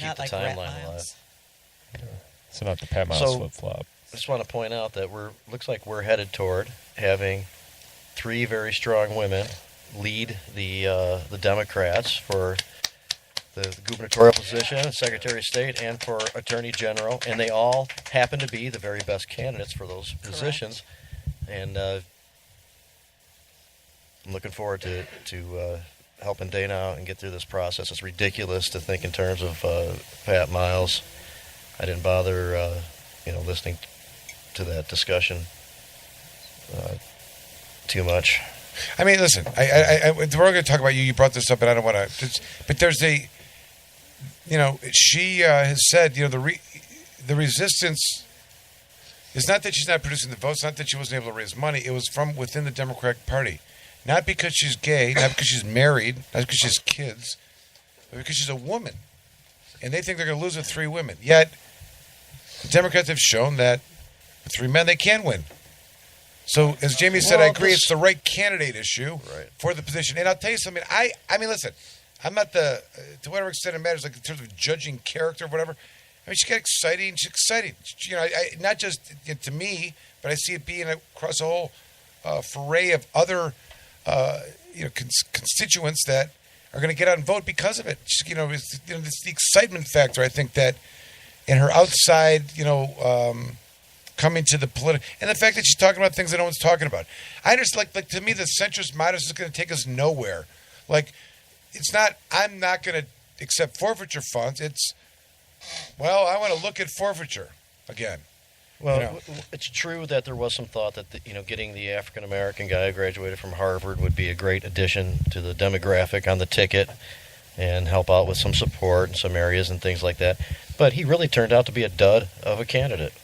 keep Not the like timeline rat alive. miles. So not the Pat Miles So- flip-flop. I just want to point out that looks like we're headed toward having 3 very strong women lead the Democrats for the gubernatorial position, Secretary of State, and for Attorney General, and they all happen to be the very best candidates for those positions. And I'm looking forward to helping Dana out and get through this process. It's ridiculous to think in terms of Pat Miles. I didn't bother, listening to that discussion too much. I mean, listen, we're going to talk about you. You brought this up, and I don't want to. But there's she has said, the resistance is not that she's not producing the votes, not that she wasn't able to raise money. It was from within the Democratic Party. Not because she's gay, not because she's married, not because she has kids, but because she's a woman. And they think they're going to lose with 3 women. Yet, the Democrats have shown that with 3 men, they can win. So, as Jamie said, I agree, it's the right candidate issue for the position. And I'll tell you something. I mean, listen, I'm not to whatever extent it matters, like in terms of judging character or whatever. I mean, she's exciting. Not just to me, but I see it being across a whole foray of other, constituents that are going to get out and vote because of it. It's the excitement factor. I think that in her outside, coming to the political, and the fact that she's talking about things that no one's talking about. I just like to me, the centrist modus is going to take us nowhere. Like, it's not. I'm not going to accept forfeiture funds. It's, well, I want to look at forfeiture again. Well, it's true that there was some thought that getting the African American guy who graduated from Harvard would be a great addition to the demographic on the ticket and help out with some support in some areas and things like that. But he really turned out to be a dud of a candidate.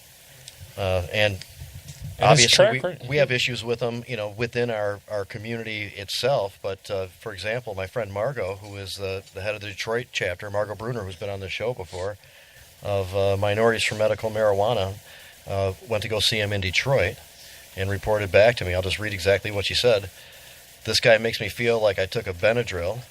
And obviously we have issues with him, within our community itself. But, for example, my friend Margot, who is the head of the Detroit chapter, Margot Bruner, who's been on this show before, of Minorities for Medical Marijuana, went to go see him in Detroit and reported back to me. I'll just read exactly what she said. This guy makes me feel like I took a Benadryl.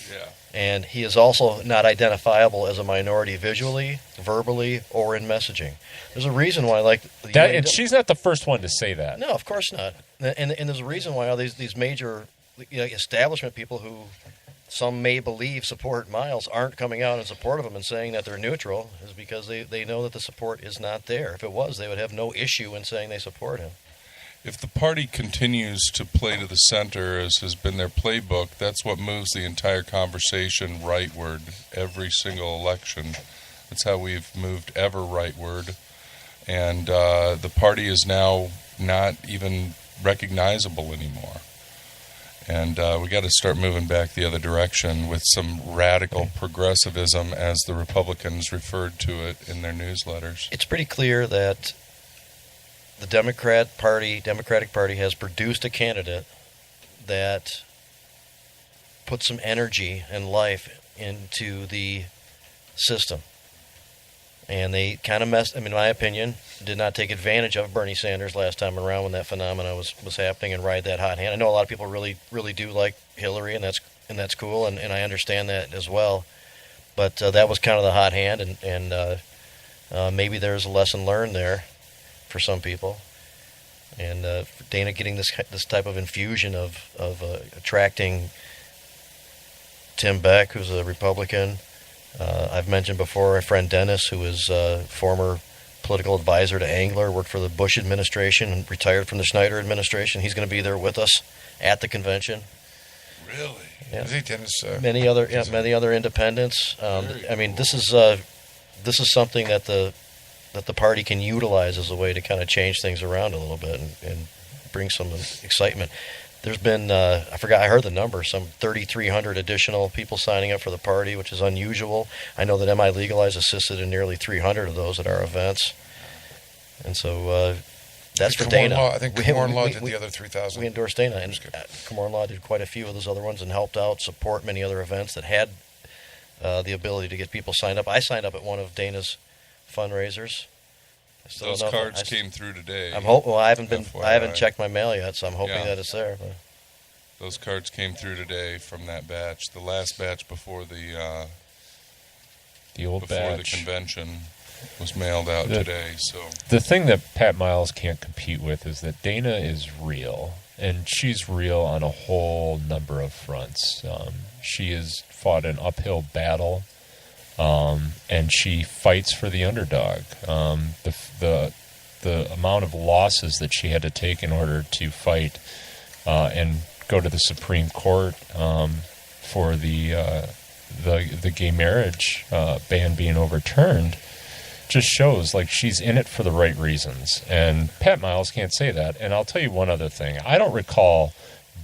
Yeah. And he is also not identifiable as a minority visually, verbally, or in messaging. There's a reason why, and she's not the first one to say that. No, of course not. And there's a reason why all these major establishment people who some may believe support Miles aren't coming out in support of him and saying that they're neutral, is because they know that the support is not there. If it was, they would have no issue in saying they support him. If the party continues to play to the center, as has been their playbook, that's what moves the entire conversation rightward every single election. That's how we've moved ever rightward. And the party is now not even recognizable anymore. And we got to start moving back the other direction with some radical progressivism, as the Republicans referred to it in their newsletters. It's pretty clear that the Democratic Party has produced a candidate that put some energy and life into the system. And they kind of in my opinion, did not take advantage of Bernie Sanders last time around when that phenomenon was happening and ride that hot hand. I know a lot of people really, really do like Hillary, and that's cool, and I understand that as well. But that was kind of the hot hand, and maybe there's a lesson learned there for some people. And Dana getting this type of infusion of attracting Tim Beck, who's a Republican. I've mentioned before a friend Dennis, who is a former political advisor to Angler, worked for the Bush administration and retired from the Snyder administration. He's going to be there with us at the convention. Really? Yeah. Is he Dennis? Many other independents. I mean, this is something that the party can utilize as a way to kind of change things around a little bit and bring some excitement. There's been, I heard the number, some 3,300 additional people signing up for the party, which is unusual. I know that MI Legalize assisted in nearly 300 of those at our events. And so that's for Dana. I think Camorran Law did the other 3,000. We endorsed Dana, and Camorran Law did quite a few of those other ones and helped out, support many other events that had the ability to get people signed up. I signed up at one of Dana's fundraisers. Those cards came through today. I haven't checked my mail yet, so I'm hoping that it's there. But. Those cards came through today from that batch, the last batch before the The old before badge. the convention was mailed out today. So the thing that Pat Miles can't compete with is that Dana is real, and she's real on a whole number of fronts. She has fought an uphill battle, and she fights for the underdog. The amount of losses that she had to take in order to fight and go to the Supreme Court for the gay marriage ban being overturned just shows like she's in it for the right reasons. And Pat Miles can't say that. And I'll tell you one other thing. I don't recall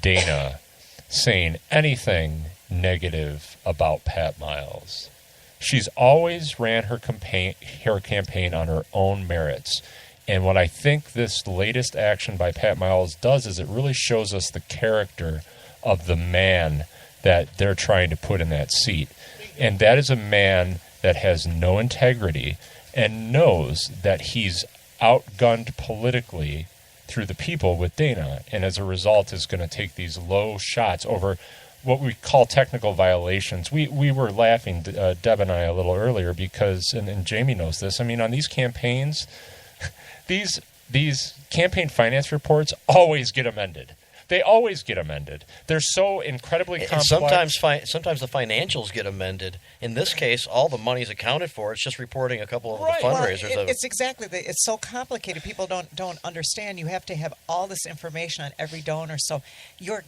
Dana saying anything negative about Pat Miles. She's always ran her campaign on her own merits. And what I think this latest action by Pat Miles does is it really shows us the character of the man that they're trying to put in that seat. And that is a man that has no integrity and knows that he's outgunned politically through the people with Dana, and as a result is going to take these low shots over what we call technical violations. We were laughing, Deb and I, a little earlier because, and Jamie knows this, I mean, on these campaigns, these campaign finance reports always get amended. They always get amended. They're so incredibly complex. And sometimes the financials get amended. In this case, all the money's accounted for. It's just reporting a couple of the fundraisers. Well, it's exactly it's so complicated. People don't understand. You have to have all this information on every donor. So your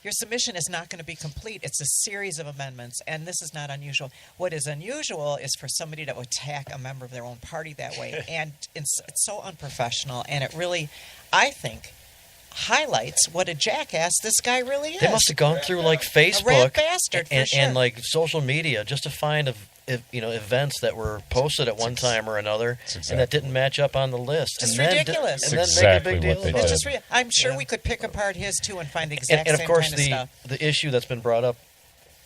submission is not going to be complete. It's a series of amendments, and this is not unusual. What is unusual is for somebody to attack a member of their own party that way, and it's so unprofessional. And it really, I think, highlights what a jackass this guy really is. They must have gone through like Facebook a rat bastard, and like social media just to find events that were posted at one time or another, and that didn't match up on the list. It's and ridiculous. And then exactly make a big deal what they about did. it. I'm sure we could pick apart his too and find the exact And same of course, kind of stuff. the issue that's been brought up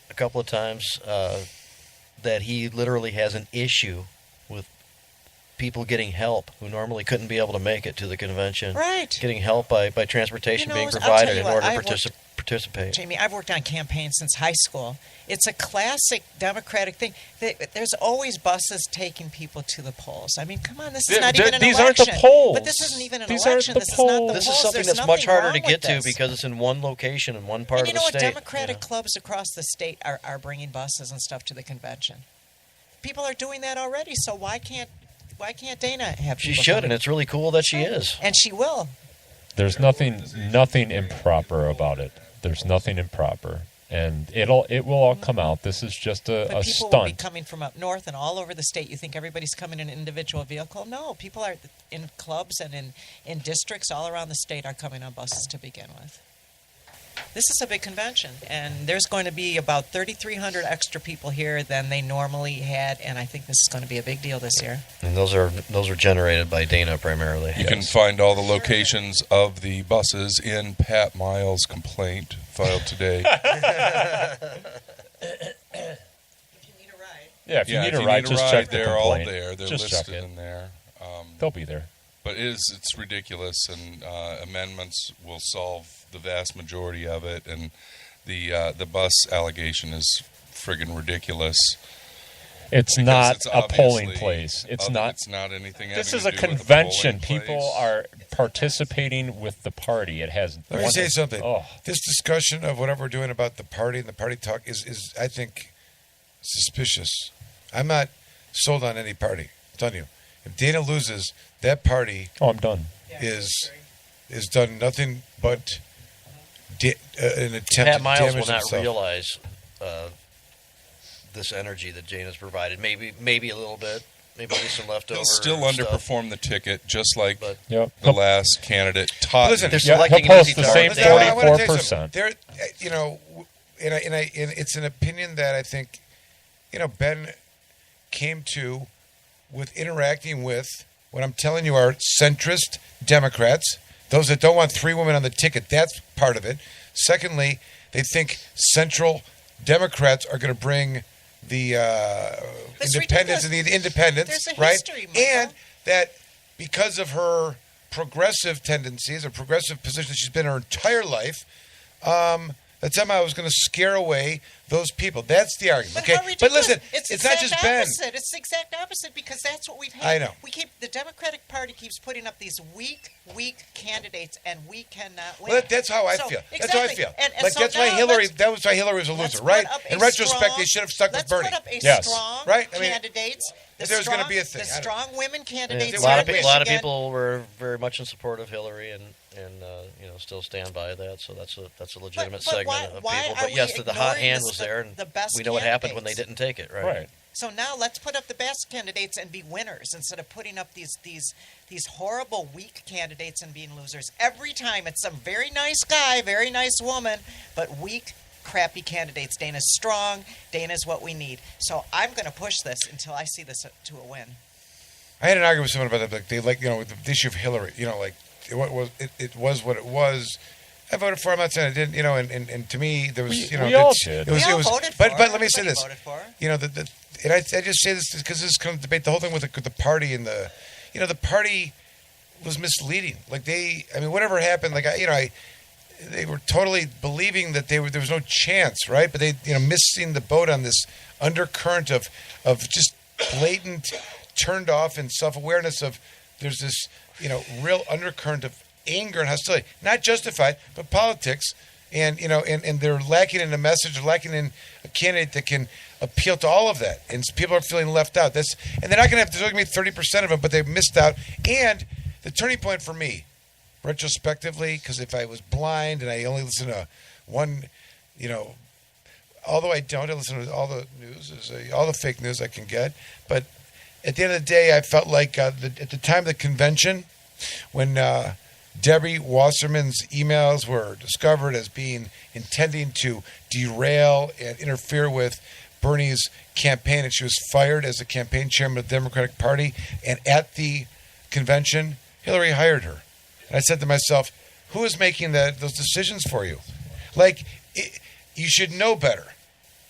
a couple of times that he literally has an issue with people getting help who normally couldn't be able to make it to the convention. Right. Getting help by transportation being I'll tell provided you in what, order to participate. Jamie, I've worked on campaigns since high school. It's a classic Democratic thing. There's always buses taking people to the polls. I mean, come on, this is not even an these election. aren't the polls. But this isn't even an These aren't election. the This is not the polls. This polls. is something There's that's much nothing harder wrong to with get to this. because it's in one location in one part And of you the know state. what? Democratic clubs across the state are bringing buses and stuff to the convention. People are doing that already, so why can't Dana have She people should, coming? and it's really cool that she is. And she will. There's nothing improper about it. There's nothing improper, and it will all come out. This is just But a people will be stunt. coming from up north and all over the state. You think everybody's coming in an individual vehicle? No, people are in clubs and in districts all around the state are coming on buses to begin with. This is a big convention, and there's going to be about 3,300 extra people here than they normally had, and I think this is going to be a big deal this year. And those are generated by Dana primarily. you can find all the locations of the buses in Pat Miles' complaint filed today. If you need a ride. Yeah, if you Yeah, need if a you ride, need a just ride, check the they're all complaint. there. They're Just check listed it. in there. They'll be there. But it's ridiculous, and amendments will solve the vast majority of it. And the bus allegation is friggin' ridiculous. It's because not it's a polling obviously place. It's other- not. It's not anything. This having is to a do with convention. polling People place. are participating with the party. It has. Let me say something. Oh, This discussion of whatever we're doing about the party and the party talk is I think, suspicious. I'm not sold on any party. I'm telling you. If Dana loses, that party I'm done. is done nothing but an attempt Pat to Miles damage will not himself. realize this energy that Dana's provided. Maybe a little bit. Maybe some leftover. He'll still stuff. underperform the ticket, just like But Yep. the last candidate taught. Listen, they're Yeah, selecting he'll an post easy the target. same They are. I wanna tell you 44%. something. And it's an opinion that I think, Ben came to with interacting with what I'm telling you are centrist Democrats, those that don't want three women on the ticket. That's part of it. Secondly, they think central Democrats are going to bring the That's independents and the independents, There's a right? history, Michael. And that because of her progressive tendencies or progressive position she's been her entire life, that somehow was going to scare away those people. That's the argument. But, Okay, how but ridiculous. listen, it's it's not the just exact Ben. opposite. It's the exact opposite because that's what we've had. I know. The Democratic Party keeps putting up these weak candidates, and we cannot win. Well, that's how I So, feel. That's how I exactly. feel. And Like so that's why now Hillary. That was why Hillary was a let's loser, put right? up a In retrospect, strong- they should have stuck with let's Bernie. put up a Yes. strong Right? I mean, candidates. if there was gonna be a thing, The I don't- strong women Yeah, candidates. a lot here of in a lot of Michigan. people were very much in support of Hillary, and still stand by that. So that's a legitimate but segment why- of why people. are But we yes, the hot ignoring hand the was st- there, and the best we know what happened when they candidates? didn't take it. Right. Right. So now let's put up the best candidates and be winners instead of putting up these horrible weak candidates and being losers. Every time it's some very nice guy, very nice woman, but weak, crappy candidates. Dana's strong. Dana's what we need. So I'm going to push this until I see this to a win. I had an argument with someone about that. Like they with the issue of Hillary. Like it was what it was. I voted for him. I'm not saying I didn't. And to me there was We all it's- did. It was, We it all was, voted but for but her. let me say Everybody this. voted for her. And I just say this because this is kind of debate. The whole thing with the party and the party was misleading. Like whatever happened. Like they were totally believing that there was no chance, right? But they missing the boat on this undercurrent of just blatant turned off and self-awareness of there's this real undercurrent of anger and hostility, not justified, but politics, and they're lacking in a message, they're lacking in a candidate that can appeal to all of that, and people are feeling left out. There's only going to be 30% of them, but they've missed out. And the turning point for me, retrospectively, because if I was blind and I only listen to one, although I listen to all the news, all the fake news I can get, but at the end of the day, I felt like at the time of the convention, when Debbie Wasserman's emails were discovered as intending to derail and interfere with Bernie's campaign, and she was fired as the campaign chairman of the Democratic Party, and at the convention, Hillary hired her. And I said to myself, who is making those decisions for you? You should know better.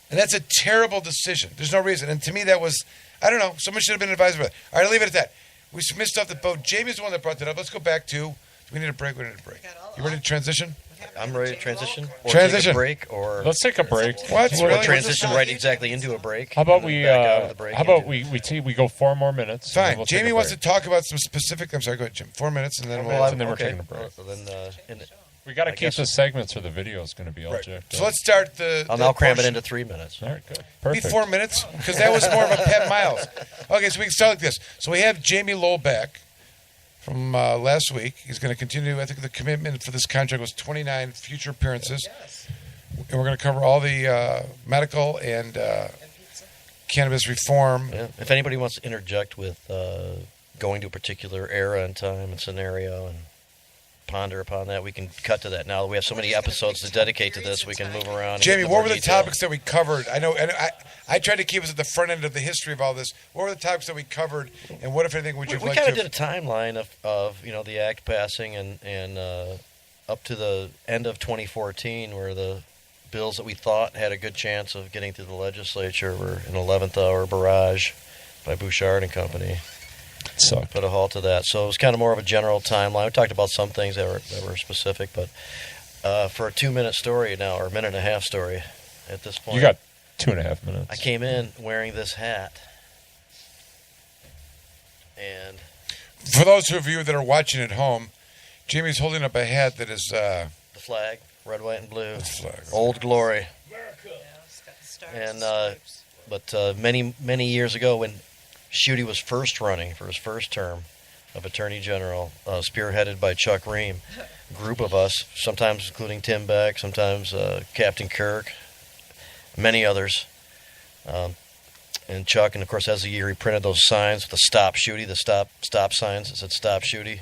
And that's a terrible decision. There's no reason. And to me, that was, I don't know, someone should have been advised about it. All right, I'll leave it at that. We missed off the boat. Jamie's the one that brought that up. Let's go back to, do we need a break? We need a break. You ready to transition? I'm ready to transition. Or Transition. Take a break, or Let's take a break. What? or Really? transition right exactly into a break. How about and then we? back out of the break How about into- we go 4 more minutes? and then Fine. we'll take Jamie a wants to break. talk about some specific. I'm sorry. Go ahead, Jim. 4 minutes, and then Well, we'll. and then we're okay. taking a break. Well, then, We got to I keep guess- the segments, or the video is going to be all Right. jacked So up. let's start the. I'll the now cram it portion. into 3 minutes. All right, good, Be perfect. 4 minutes because that was more of a Pat Miles. Okay, so we can start like this. So we have Jamie Lowell back from last week. He's going to continue. I think the commitment for this contract was 29 future appearances, and we're going to cover all the medical and cannabis reform. Yeah. If anybody wants to interject with going to a particular era and time and scenario and ponder upon that, we can cut to that. Now that we have so many episodes to dedicate to this, we can move around. and Jamie, get into what more were the detail. topics that we covered? I know, and I tried to keep us at the front end of the history of all this. What were the topics that we covered, and what, if anything, would you have We liked kind to? of did a timeline of the act passing and up to the end of 2014, where the bills that we thought had a good chance of getting through the legislature were an 11th hour barrage by Bouchard and company. Sucked. Put a halt to that. So it was kind of more of a general timeline. We talked about some things that were specific, but for a 2-minute story now, or a minute and a half story at this point. You got 2.5 minutes. I came in wearing this hat. And For those of you that are watching at home, Jamie's holding up a hat that is the flag, red, white, and blue. flag. Old glory. And but many years ago, when Schuette was first running for his first term of Attorney General, spearheaded by Chuck Ream, a group of us, sometimes including Tim Beck, sometimes Captain Kirk, many others, and Chuck, and of course, as the year he printed those signs with the "Stop Schuette," the stop signs that said "Stop Schuette,"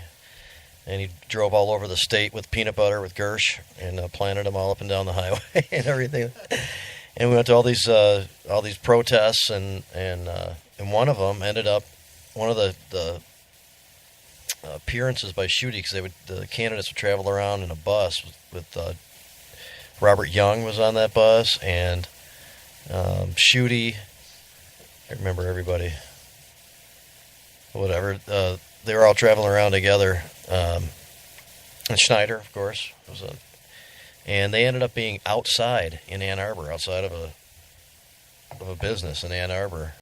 and he drove all over the state with peanut butter with Gersh and planted them all up and down the highway and everything. And we went to all these protests, and one of them ended up one of the appearances by Schuette, because the candidates would travel around in a bus with Robert Young was on that bus, and Schuette. I remember everybody. Whatever. They were all traveling around together, and Schneider, of course, was and they ended up being outside in Ann Arbor, outside of of a business in Ann Arbor,